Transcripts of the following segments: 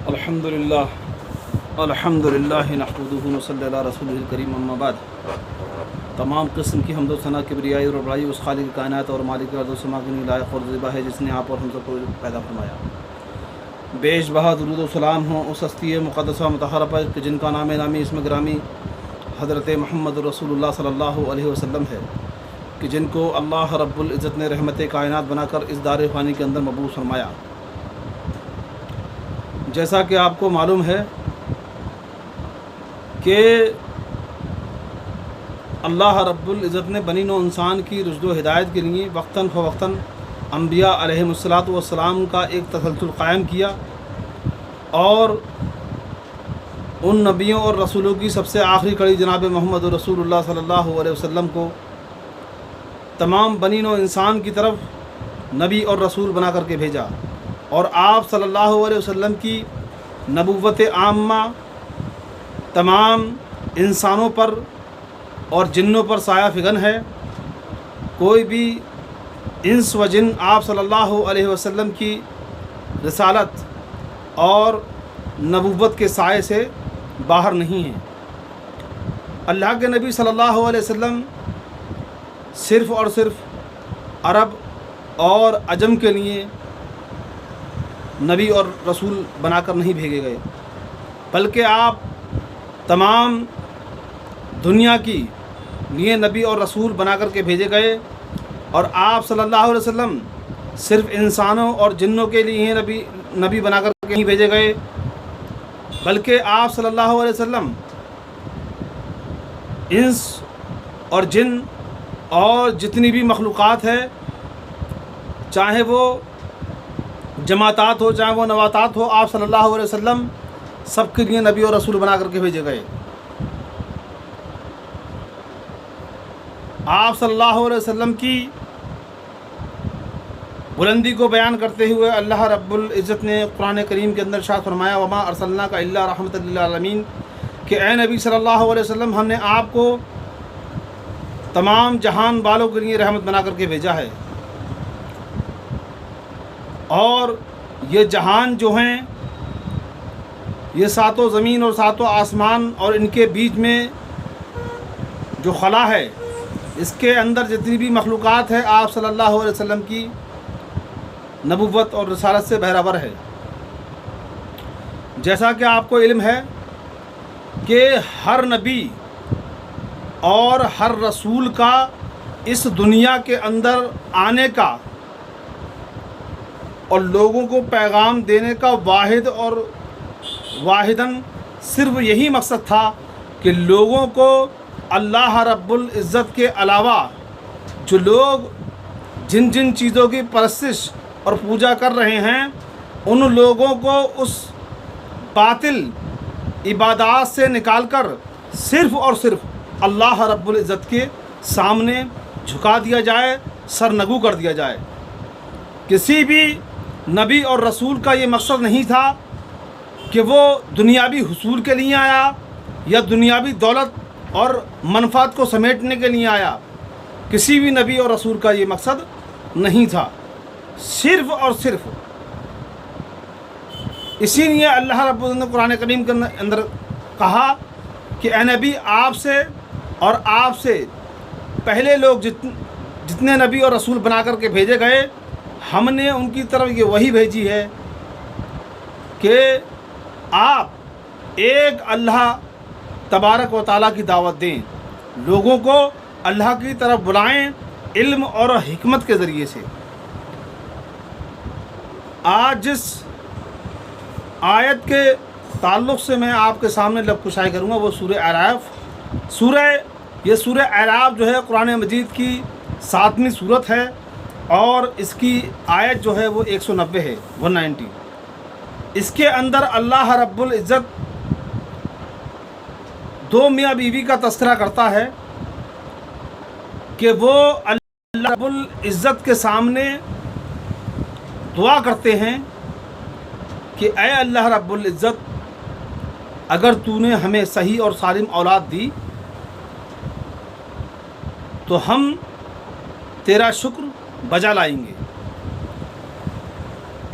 الحمدللہ نحمدہ ونصلی علی رسولہ الکریم اما بعد۔ تمام قسم کی حمد و ثنا کبریائی اور بڑائی اس خالق کائنات اور مالک ارض و سما کے لیے لائق اور زیبا ہے جس نے آپ اور ہم سب کو پیدا فرمایا۔ بیش بہا درود و سلام ہوں اس ہستی مقدسہ مطہرہ پر کہ جن کا نامی اسم گرامی حضرت محمد رسول اللہ صلی اللہ علیہ وسلم ہے، کہ جن کو اللہ رب العزت نے رحمت کائنات بنا کر اس دار فانی کے اندر مبعوث فرمایا۔ جیسا کہ آپ کو معلوم ہے کہ اللہ رب العزت نے بنی نوع انسان کی رشد و ہدایت کے لیے وقتاً فوقتاً انبیاء علیہم السلام کا ایک تسلسل قائم کیا، اور ان نبیوں اور رسولوں کی سب سے آخری کڑی جناب محمد رسول اللہ صلی اللہ علیہ وسلم کو تمام بنی نوع انسان کی طرف نبی اور رسول بنا کر کے بھیجا، اور آپ صلی اللہ علیہ وسلم کی نبوت عامہ تمام انسانوں پر اور جنوں پر سایہ فگن ہے۔ کوئی بھی انس و جن آپ صلی اللہ علیہ وسلم کی رسالت اور نبوت کے سائے سے باہر نہیں ہے۔ اللہ کے نبی صلی اللہ علیہ وسلم صرف اور صرف عرب اور عجم کے لیے نبی اور رسول بنا کر نہیں بھیجے گئے، بلکہ آپ تمام دنیا کی لیے نبی اور رسول بنا کر کے بھیجے گئے، اور آپ صلی اللہ علیہ وسلم صرف انسانوں اور جنوں کے لیے ہی نبی بنا کر کے نہیں بھیجے گئے، بلکہ آپ صلی اللہ علیہ وسلم انس اور جن اور جتنی بھی مخلوقات ہے، چاہے وہ جماعتات ہو چاہے وہ نباتات ہو، آپ صلی اللہ علیہ وسلم سب کے لیے نبی اور رسول بنا کر کے بھیجے گئے۔ آپ صلی اللہ علیہ وسلم کی بلندی کو بیان کرتے ہوئے اللہ رب العزت نے قرآن کریم کے اندر ارشاد فرمایا، وما ارسلناک الا رحمۃ للعالمین، کہ اے نبی صلی اللہ علیہ وسلم ہم نے آپ کو تمام جہان والوں کے لیے رحمت بنا کر کے بھیجا ہے، اور یہ جہان جو ہیں یہ ساتوں زمین اور ساتوں آسمان اور ان کے بیچ میں جو خلا ہے، اس کے اندر جتنی بھی مخلوقات ہے آپ صلی اللہ علیہ وسلم کی نبوت اور رسالت سے بہرہبر ہے۔ جیسا کہ آپ کو علم ہے کہ ہر نبی اور ہر رسول کا اس دنیا کے اندر آنے کا اور لوگوں کو پیغام دینے کا واحداً صرف یہی مقصد تھا کہ لوگوں کو اللہ رب العزت کے علاوہ جو لوگ جن جن چیزوں کی پرستش اور پوجا کر رہے ہیں، ان لوگوں کو اس باطل عبادات سے نکال کر صرف اور صرف اللہ رب العزت کے سامنے جھکا دیا جائے، سرنگو کر دیا جائے۔ کسی بھی نبی اور رسول کا یہ مقصد نہیں تھا کہ وہ دنیاوی حصول کے لیے آیا یا دنیاوی دولت اور منفعت کو سمیٹنے کے لیے آیا۔ کسی بھی نبی اور رسول کا یہ مقصد نہیں تھا، صرف اور صرف اسی لیے اللہ رب العزت نے قرآن کریم کے اندر کہا کہ اے نبی آپ سے اور آپ سے پہلے لوگ جتنے نبی اور رسول بنا کر کے بھیجے گئے، ہم نے ان کی طرف یہ وہی بھیجی ہے کہ آپ ایک اللہ تبارک و تعالیٰ کی دعوت دیں، لوگوں کو اللہ کی طرف بلائیں علم اور حکمت کے ذریعے سے۔ آج جس آیت کے تعلق سے میں آپ کے سامنے لب کشائی کروں گا وہ سورہ اعراف۔ یہ سورہ اعراف جو ہے قرآن مجید کی 7ویں سورت ہے، اور اس کی آیت جو ہے وہ 190 ہے، 190۔ اس کے اندر اللہ رب العزت دو میاں بیوی کا تذکرہ کرتا ہے کہ وہ اللہ رب العزت کے سامنے دعا کرتے ہیں کہ اے اللہ رب العزت، اگر تو نے ہمیں صحیح اور سالم اولاد دی تو ہم تیرا شکر بجا لائیں گے۔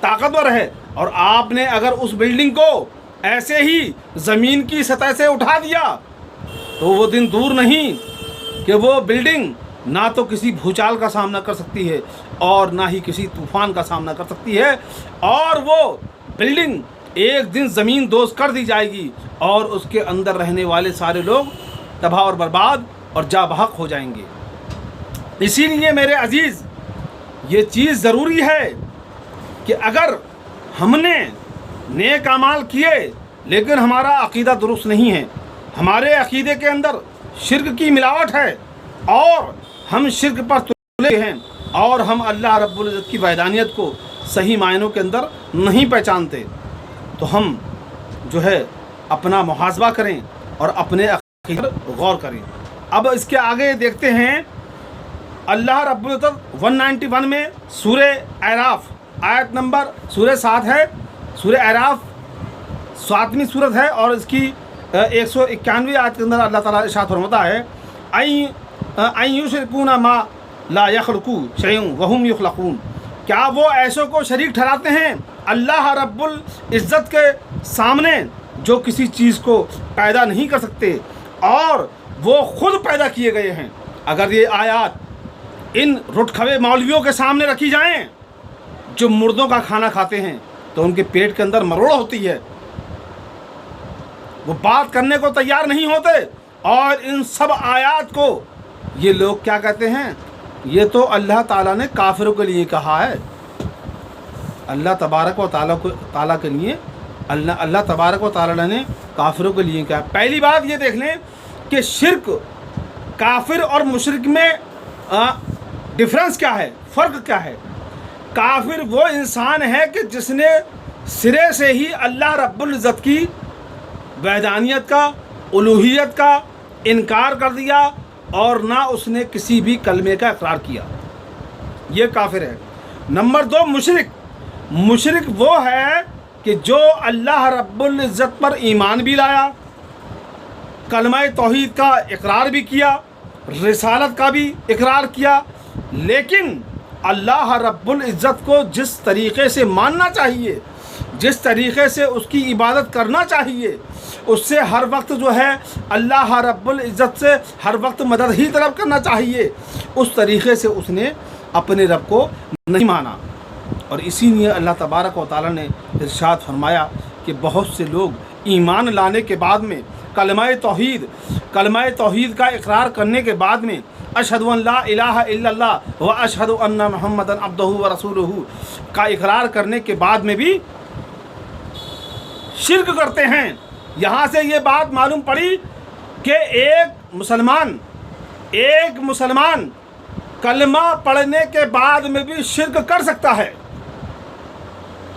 طاقتور ہے، اور آپ نے اگر اس بلڈنگ کو ایسے ہی زمین کی سطح سے اٹھا دیا تو وہ دن دور نہیں کہ وہ بلڈنگ نہ تو کسی بھوچال کا سامنا کر سکتی ہے اور نہ ہی کسی طوفان کا سامنا کر سکتی ہے، اور وہ بلڈنگ ایک دن زمین دوز کر دی جائے گی اور اس کے اندر رہنے والے سارے لوگ تباہ اور برباد اور جاں بحق ہو جائیں گے۔ اسی لیے میرے عزیز یہ چیز ضروری ہے کہ اگر ہم نے نیک اعمال کیے لیکن ہمارا عقیدہ درست نہیں ہے، ہمارے عقیدے کے اندر شرک کی ملاوٹ ہے اور ہم شرک پر تلے ہیں اور ہم اللہ رب العزت کی وحدانیت کو صحیح معنوں کے اندر نہیں پہچانتے، تو ہم جو ہے اپنا محاسبہ کریں اور اپنے عقیدے پر غور کریں۔ اب اس کے آگے دیکھتے ہیں اللہ رب العزت 191 میں سورہ اعراف آیت نمبر سورہ 7 ہے، سورہ اعراف 7ویں سورت ہے اور اس کی 191 آیت کے اندر اللہ تعالیٰ ارشاد فرماتا ہے اَن یشرکون ما لا یخلقوا شیئا وہم یخلقون، کیا وہ ایسوں کو شریک ٹھہراتے ہیں اللہ رب العزت کے سامنے جو کسی چیز کو پیدا نہیں کر سکتے اور وہ خود پیدا کیے گئے ہیں۔ اگر یہ آیات ان رٹکھوے مولویوں کے سامنے رکھی جائیں جو مردوں کا کھانا کھاتے ہیں تو ان کے پیٹ کے اندر مروڑ ہوتی ہے، وہ بات کرنے کو تیار نہیں ہوتے، اور ان سب آیات کو یہ لوگ کیا کہتے ہیں، یہ تو اللہ تعالیٰ نے کافروں کے لیے کہا ہے۔ اللہ تبارک و تعالیٰ کے لیے اللہ تبارک و تعالیٰ نے کافروں کے لیے کہا۔ پہلی بات یہ دیکھ لیں کہ شرک کافر اور مشرک میں ڈفرنس کیا ہے، فرق کیا ہے۔ کافر وہ انسان ہے کہ جس نے سرے سے ہی اللہ رب العزت کی وحدانیت کا، الوہیت کا انکار کر دیا اور نہ اس نے کسی بھی کلمے کا اقرار کیا، یہ کافر ہے۔ نمبر 2 مشرک وہ ہے کہ جو اللہ رب العزت پر ایمان بھی لایا، کلمہ توحید کا اقرار بھی کیا، رسالت کا بھی اقرار کیا، لیکن اللہ رب العزت کو جس طریقے سے ماننا چاہیے، جس طریقے سے اس کی عبادت کرنا چاہیے، اس سے ہر وقت جو ہے اللہ رب العزت سے ہر وقت مدد ہی طلب کرنا چاہیے، اس طریقے سے اس نے اپنے رب کو نہیں مانا۔ اور اسی لیے اللہ تبارک و تعالیٰ نے ارشاد فرمایا کہ بہت سے لوگ ایمان لانے کے بعد میں کلمہ توحید کا اقرار کرنے کے بعد میں اشہد ان لا الہ الا اللہ و اشہد ان محمد عبدہ و رسولہ کا اقرار کرنے کے بعد میں بھی شرک کرتے ہیں۔ یہاں سے یہ بات معلوم پڑی کہ ایک مسلمان کلمہ پڑھنے کے بعد میں بھی شرک کر سکتا ہے،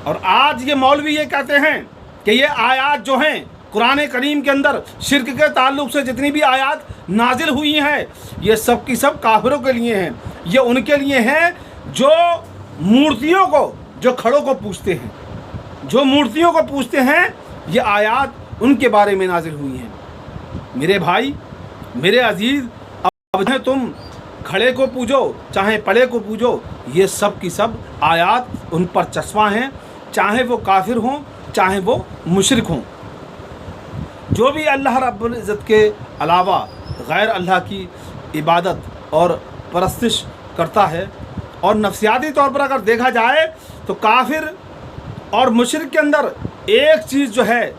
اور آج یہ مولوی یہ کہتے ہیں کہ یہ آیات جو ہیں قرآن کریم کے اندر شرک کے تعلق سے جتنی بھی آیات نازل ہوئی ہیں یہ سب کی سب کافروں کے لیے ہیں، یہ ان کے لیے ہیں جو مورتیوں کو، جو کھڑوں کو پوجتے ہیں، جو مورتیوں کو پوجتے ہیں، یہ آیات ان کے بارے میں نازل ہوئی ہیں۔ میرے بھائی، میرے عزیز، اب چاہے تم کھڑے کو پوجو چاہے پڑے کو پوجو، یہ سب کی سب آیات ان پر چسپاں ہیں، چاہے وہ کافر ہوں چاہے وہ مشرک ہوں۔ جو بھی اللہ رب العزت کے علاوہ غیر اللہ کی عبادت اور پرستش کرتا ہے، اور نفسیاتی طور پر اگر دیکھا جائے تو کافر اور مشرک کے اندر ایک چیز جو ہے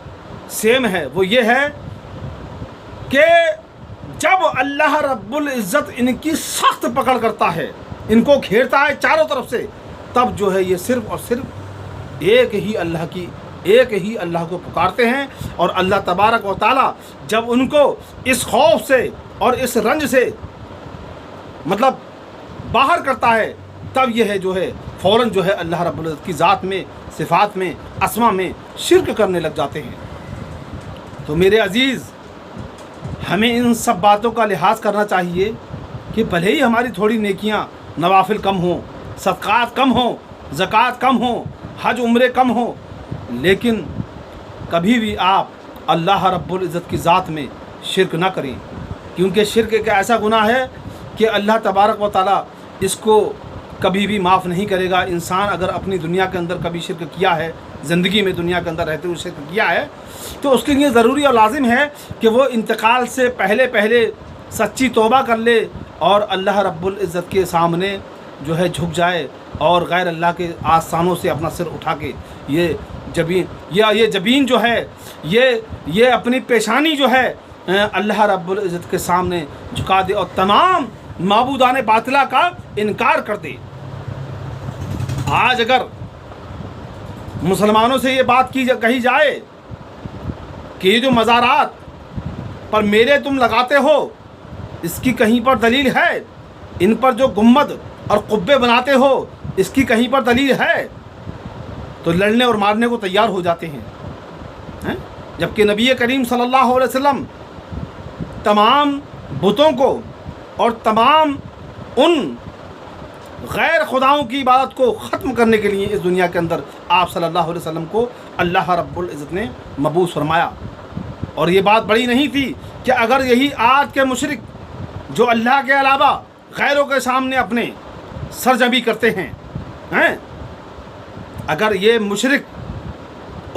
سیم ہے، وہ یہ ہے کہ جب اللہ رب العزت ان کی سخت پکڑ کرتا ہے، ان کو گھیرتا ہے چاروں طرف سے، تب جو ہے یہ صرف اور صرف ایک ہی اللہ کو پکارتے ہیں، اور اللہ تبارک و تعالیٰ جب ان کو اس خوف سے اور اس رنج سے مطلب باہر کرتا ہے، تب یہ ہے جو ہے فوراً جو ہے اللہ رب العزت کی ذات میں، صفات میں، اسما میں شرک کرنے لگ جاتے ہیں۔ تو میرے عزیز، ہمیں ان سب باتوں کا لحاظ کرنا چاہیے کہ بھلے ہی ہماری تھوڑی نیکیاں نوافل کم ہوں، صدقات کم ہوں، زکوٰۃ کم ہوں، حج عمرے کم ہوں، لیکن کبھی بھی آپ اللہ رب العزت کی ذات میں شرک نہ کریں، کیونکہ شرک ایک ایسا گناہ ہے کہ اللہ تبارک و تعالیٰ اس کو کبھی بھی معاف نہیں کرے گا۔ انسان اگر اپنی دنیا کے اندر کبھی شرک کیا ہے، زندگی میں دنیا کے اندر رہتے ہوئے شرک کیا ہے، تو اس کے لیے ضروری اور لازم ہے کہ وہ انتقال سے پہلے سچی توبہ کر لے اور اللہ رب العزت کے سامنے جو ہے جھک جائے اور غیر اللہ کے آستانوں سے اپنا سر اٹھا کے یہ جبین جو ہے، یہ اپنی پیشانی جو ہے اللہ رب العزت کے سامنے جھکا دے اور تمام معبودان باطلہ کا انکار کر دے۔ آج اگر مسلمانوں سے یہ بات کہی جائے کہ یہ جو مزارات پر میلے تم لگاتے ہو، اس کی کہیں پر دلیل ہے؟ ان پر جو گنبد اور قبے بناتے ہو، اس کی کہیں پر دلیل ہے؟ تو لڑنے اور مارنے کو تیار ہو جاتے ہیں، جبکہ نبی کریم صلی اللہ علیہ وسلم تمام بتوں کو اور تمام ان غیر خداؤں کی عبادت کو ختم کرنے کے لیے اس دنیا کے اندر آپ صلی اللہ علیہ وسلم کو اللہ رب العزت نے مبعوث فرمایا۔ اور یہ بات بڑی نہیں تھی کہ اگر یہی آج کے مشرک جو اللہ کے علاوہ غیروں کے سامنے اپنے سرجبی کرتے ہیں، اگر یہ مشرک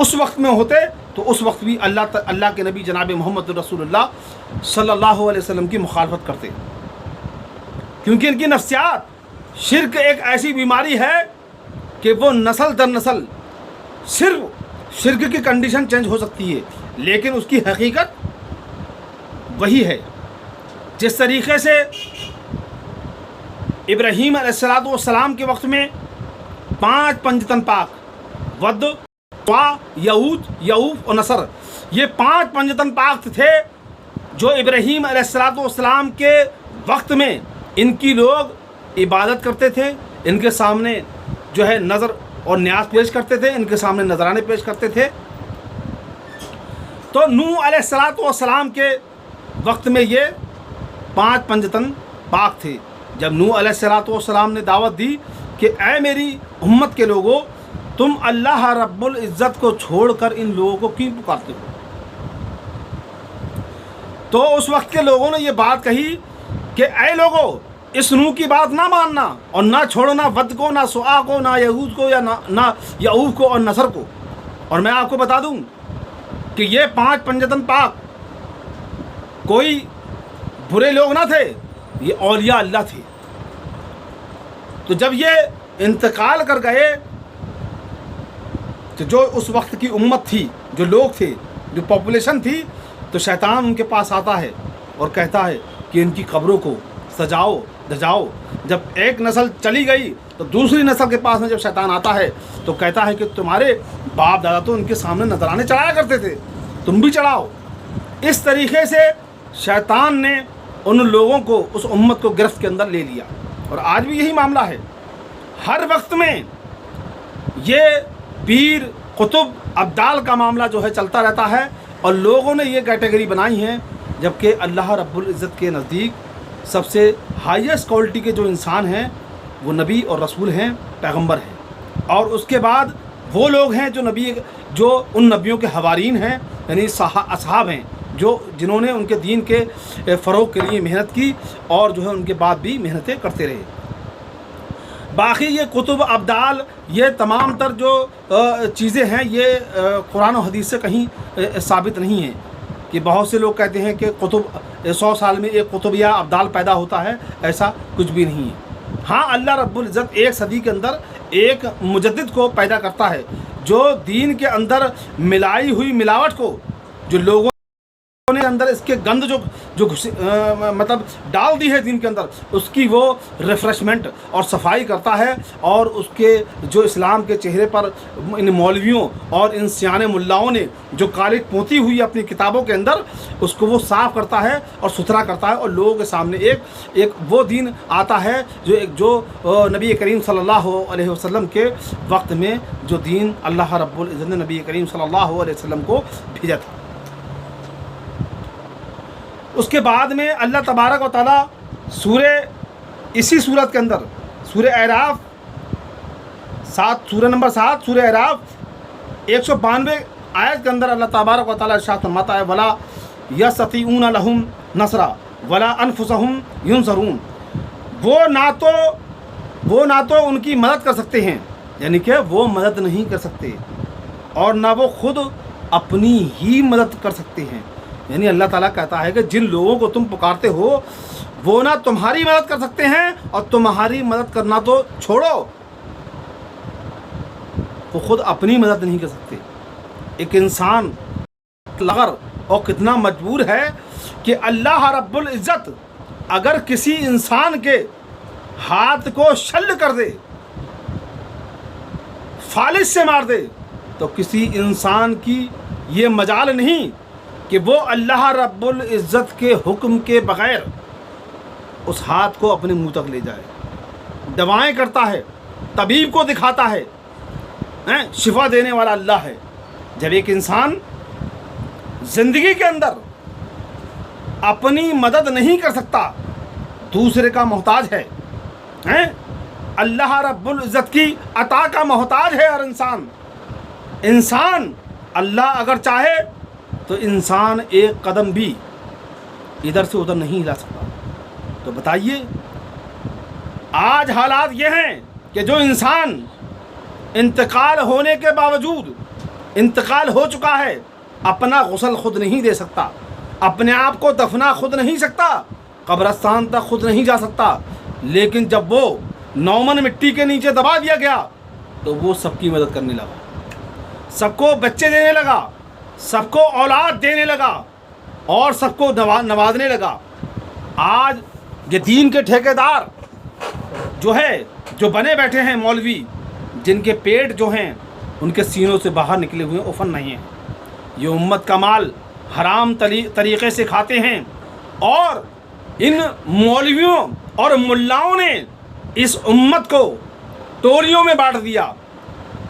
اس وقت میں ہوتے تو اس وقت بھی اللہ کے نبی جناب محمد رسول اللہ صلی اللہ علیہ وسلم کی مخالفت کرتے، کیونکہ ان کی نفسیات شرک ایک ایسی بیماری ہے کہ وہ نسل در نسل صرف شرک کی کنڈیشن چینج ہو سکتی ہے، لیکن اس کی حقیقت وہی ہے۔ جس طریقے سے ابراہیم علیہ السلام کے وقت میں 5 پنجتن پاک ود، طوا، یعوف اور نصر، یہ 5 پنجتن پاک تھے جو ابراہیم علیہ السلام کے وقت میں ان کی لوگ عبادت کرتے تھے، ان کے سامنے جو ہے نظر اور نیاز پیش کرتے تھے، ان کے سامنے نذرانے پیش کرتے تھے۔ تو نوح علیہ السلام کے وقت میں یہ 5 پنجتن پاک تھے۔ جب نوح علیہ السلام نے دعوت دی کہ اے میری امت کے لوگوں، تم اللہ رب العزت کو چھوڑ کر ان لوگوں کو کیوں پکارتے ہو؟ تو اس وقت کے لوگوں نے یہ بات کہی کہ اے لوگوں، اس نوح کی بات نہ ماننا اور نہ چھوڑنا ود کو، نہ سوا کو، نہ یہود کو، یا نہ یعوف کو اور نصر کو۔ اور میں آپ کو بتا دوں کہ یہ 5 پنجتن پاک کوئی برے لوگ نہ تھے، یہ اولیاء اللہ تھے۔ تو جب یہ انتقال کر گئے تو جو اس وقت کی امت تھی، جو لوگ تھے، جو پاپولیشن تھی، تو شیطان ان کے پاس آتا ہے اور کہتا ہے کہ ان کی قبروں کو سجاؤ دجاؤ۔ جب ایک نسل چلی گئی تو دوسری نسل کے پاس میں جب شیطان آتا ہے تو کہتا ہے کہ تمہارے باپ دادا تو ان کے سامنے نذرانے چڑھایا کرتے تھے، تم بھی چڑھاؤ۔ اس طریقے سے شیطان نے ان لوگوں کو، اس امت کو گرفت کے اندر لے لیا۔ اور آج بھی یہی معاملہ ہے، ہر وقت میں یہ پیر، قطب، ابدال کا معاملہ جو ہے چلتا رہتا ہے، اور لوگوں نے یہ کیٹیگری بنائی ہے، جبکہ اللہ رب العزت کے نزدیک سب سے ہائیسٹ کوالٹی کے جو انسان ہیں وہ نبی اور رسول ہیں، پیغمبر ہیں، اور اس کے بعد وہ لوگ ہیں جو ان نبیوں کے حوارین ہیں، یعنی اصحاب ہیں، جنہوں نے ان کے دین کے فروغ کے لیے محنت کی اور جو ہے ان کے بعد بھی محنتیں کرتے رہے۔ باقی یہ قطب، ابدال، یہ تمام تر جو چیزیں ہیں، یہ قرآن و حدیث سے کہیں ثابت نہیں ہیں کہ بہت سے لوگ کہتے ہیں کہ قطب 100 سال میں ایک قطب یا ابدال پیدا ہوتا ہے، ایسا کچھ بھی نہیں ہے۔ ہاں، اللہ رب العزت 1 صدی کے اندر ایک مجدد کو پیدا کرتا ہے، جو دین کے اندر ملائی ہوئی ملاوٹ کو، جو لوگوں نے اندر اس کے گند جو مطلب ڈال دی ہے دین کے اندر، اس کی وہ ریفریشمنٹ اور صفائی کرتا ہے، اور اس کے جو اسلام کے چہرے پر ان مولویوں اور ان سیانے ملاؤں نے جو کالک پونتی ہوئی اپنی کتابوں کے اندر، اس کو وہ صاف کرتا ہے اور ستھرا کرتا ہے، اور لوگوں کے سامنے ایک وہ دین آتا ہے جو نبی کریم صلی اللہ علیہ وسلم کے وقت میں جو دین اللہ رب العزت نے نبی کریم صلی اللہ علیہ وسلم کو بھیجا تھا۔ اس کے بعد میں اللہ تبارک و تعالیٰ اسی صورت کے اندر سورہ اعراف 7، سورہ نمبر 7، سورہ اعراف 192 آیت کے اندر اللہ تبارک و تعالیٰ ارشاد فرماتا ہے وَلَا يَسْتَطِيعُونَ لَهُمْ نَصْرًا وَلَا أَنفُسَهُمْ يُنصَرُونَ۔ وہ نہ تو وہ نہ تو ان کی مدد کر سکتے ہیں، یعنی کہ وہ مدد نہیں کر سکتے، اور نہ وہ خود اپنی ہی مدد کر سکتے ہیں۔ یعنی اللہ تعالیٰ کہتا ہے کہ جن لوگوں کو تم پکارتے ہو وہ نہ تمہاری مدد کر سکتے ہیں، اور تمہاری مدد کرنا تو چھوڑو، وہ خود اپنی مدد نہیں کر سکتے۔ ایک انسان لگر اور کتنا مجبور ہے کہ اللہ رب العزت اگر کسی انسان کے ہاتھ کو شل کر دے، فالج سے مار دے، تو کسی انسان کی یہ مجال نہیں کہ وہ اللہ رب العزت کے حکم کے بغیر اس ہاتھ کو اپنے منہ تک لے جائے۔ دوائیں کرتا ہے، طبیب کو دکھاتا ہے، شفا دینے والا اللہ ہے۔ جب ایک انسان زندگی کے اندر اپنی مدد نہیں کر سکتا، دوسرے کا محتاج ہے، اللہ رب العزت کی عطا کا محتاج ہے ہر انسان۔ اللہ اگر چاہے تو انسان ایک قدم بھی ادھر سے ادھر نہیں ہلا سکتا۔ تو بتائیے، آج حالات یہ ہیں کہ جو انسان انتقال ہونے کے باوجود، انتقال ہو چکا ہے، اپنا غسل خود نہیں دے سکتا، اپنے آپ کو دفنا خود نہیں سکتا، قبرستان تک خود نہیں جا سکتا، لیکن جب وہ نومن مٹی کے نیچے دبا دیا گیا تو وہ سب کی مدد کرنے لگا، سب کو بچے دینے لگا، سب کو اولاد دینے لگا، اور سب کو نوازنے لگا۔ آج یہ دین کے ٹھیکیدار جو بنے بیٹھے ہیں مولوی، جن کے پیٹ جو ہیں ان کے سینوں سے باہر نکلے ہوئے عفن نہیں ہیں، یہ امت کا مال حرام طریقے سے کھاتے ہیں، اور ان مولویوں اور ملاؤں نے اس امت کو ٹولیوں میں بانٹ دیا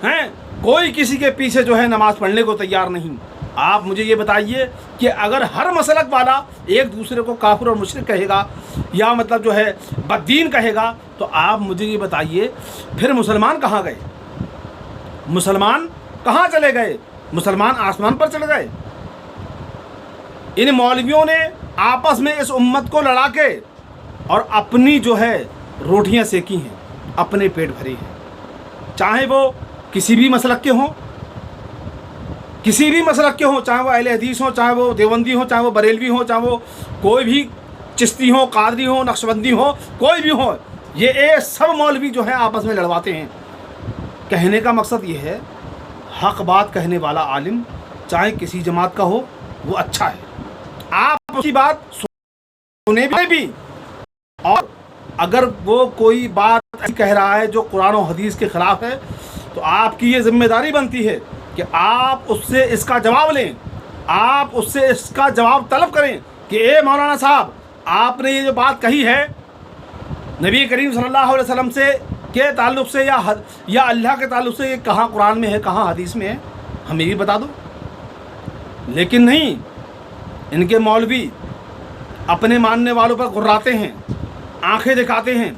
ہے۔ کوئی کسی کے پیچھے نماز پڑھنے کو تیار نہیں۔ آپ مجھے یہ بتائیے کہ اگر ہر مسلک والا ایک دوسرے کو کافر اور مشرک کہے گا، یا بددین کہے گا، تو آپ مجھے یہ بتائیے پھر مسلمان کہاں گئے؟ مسلمان کہاں چلے گئے؟ مسلمان آسمان پر چلے گئے؟ ان مولویوں نے آپس میں اس امت کو لڑا کے اور اپنی روٹیاں سیکی ہیں، اپنے پیٹ بھرے ہیں، چاہے وہ کسی بھی مسلک کے ہوں، چاہے وہ اہل حدیث ہوں، چاہے وہ دیوبندی ہوں، چاہے وہ بریلوی ہوں، چاہے وہ کوئی بھی چشتی ہوں، قادری ہوں، نقشبندی ہوں، کوئی بھی ہو، یہ سب مولوی آپس میں لڑواتے ہیں۔ کہنے کا مقصد یہ ہے، حق بات کہنے والا عالم چاہے کسی جماعت کا ہو وہ اچھا ہے، آپ اس کی بات سنے بھی، اور اگر وہ کوئی بات کہہ رہا ہے جو قرآن و حدیث کے خلاف ہے تو آپ کی یہ ذمہ داری بنتی ہے کہ آپ اس سے اس کا جواب لیں، آپ اس سے اس کا جواب طلب کریں کہ اے مولانا صاحب، آپ نے یہ جو بات کہی ہے نبی کریم صلی اللہ علیہ وسلم سے کے تعلق سے یا اللہ کے تعلق سے، یہ کہاں قرآن میں ہے، کہاں حدیث میں ہے، ہمیں بھی بتا دو۔ لیکن نہیں، ان کے مولوی اپنے ماننے والوں پر غراتے ہیں، آنکھیں دکھاتے ہیں،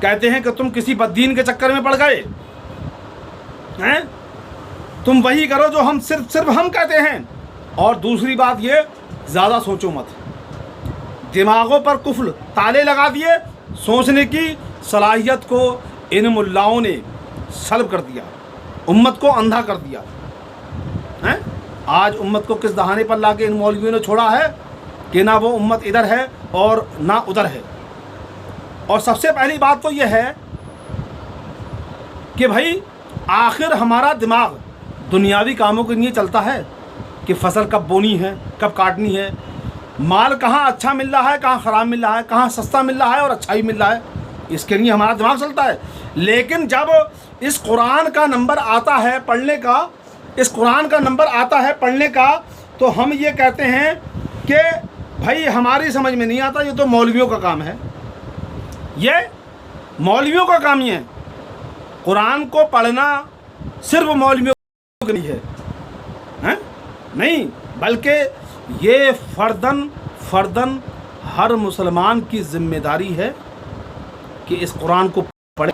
کہتے ہیں کہ تم کسی بددین کے چکر میں پڑ گئے ہیں، تم وہی کرو جو ہم صرف ہم کہتے ہیں۔ اور دوسری بات یہ، زیادہ سوچو مت، دماغوں پر قفل تالے لگا دیے، سوچنے کی صلاحیت کو ان ملاؤں نے سلب کر دیا، امت کو اندھا کر دیا۔ آج امت کو کس دہانے پر لا کے ان مولویوں نے چھوڑا ہے کہ نہ وہ امت ادھر ہے اور نہ ادھر ہے۔ اور سب سے پہلی بات تو یہ ہے کہ بھائی آخر ہمارا دماغ دنیاوی کاموں کے لیے چلتا ہے کہ فصل کب بونی ہے، کب کاٹنی ہے، مال کہاں اچھا مل رہا ہے، کہاں خراب مل رہا ہے، کہاں سستا مل رہا ہے اور اچھا ہی مل رہا ہے، اس کے لیے ہمارا دماغ چلتا ہے۔ لیکن جب اس قرآن کا نمبر آتا ہے پڑھنے کا، تو ہم یہ کہتے ہیں کہ بھائی ہماری سمجھ میں نہیں آتا، یہ تو مولویوں کا کام ہے، یہ مولویوں کا کام ہی ہے۔ قرآن کو پڑھنا صرف مولویوں کے لیے ہے نہیں، بلکہ یہ فردن ہر مسلمان کی ذمہ داری ہے کہ اس قرآن کو پڑھے،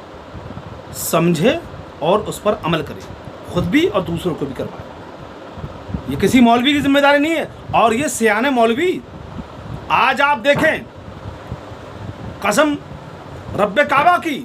سمجھے اور اس پر عمل کرے، خود بھی اور دوسروں کو بھی کروائے۔ یہ کسی مولوی کی ذمہ داری نہیں ہے۔ اور یہ سیانے مولوی، آج آپ دیکھیں، قسم رب کعبہ کی،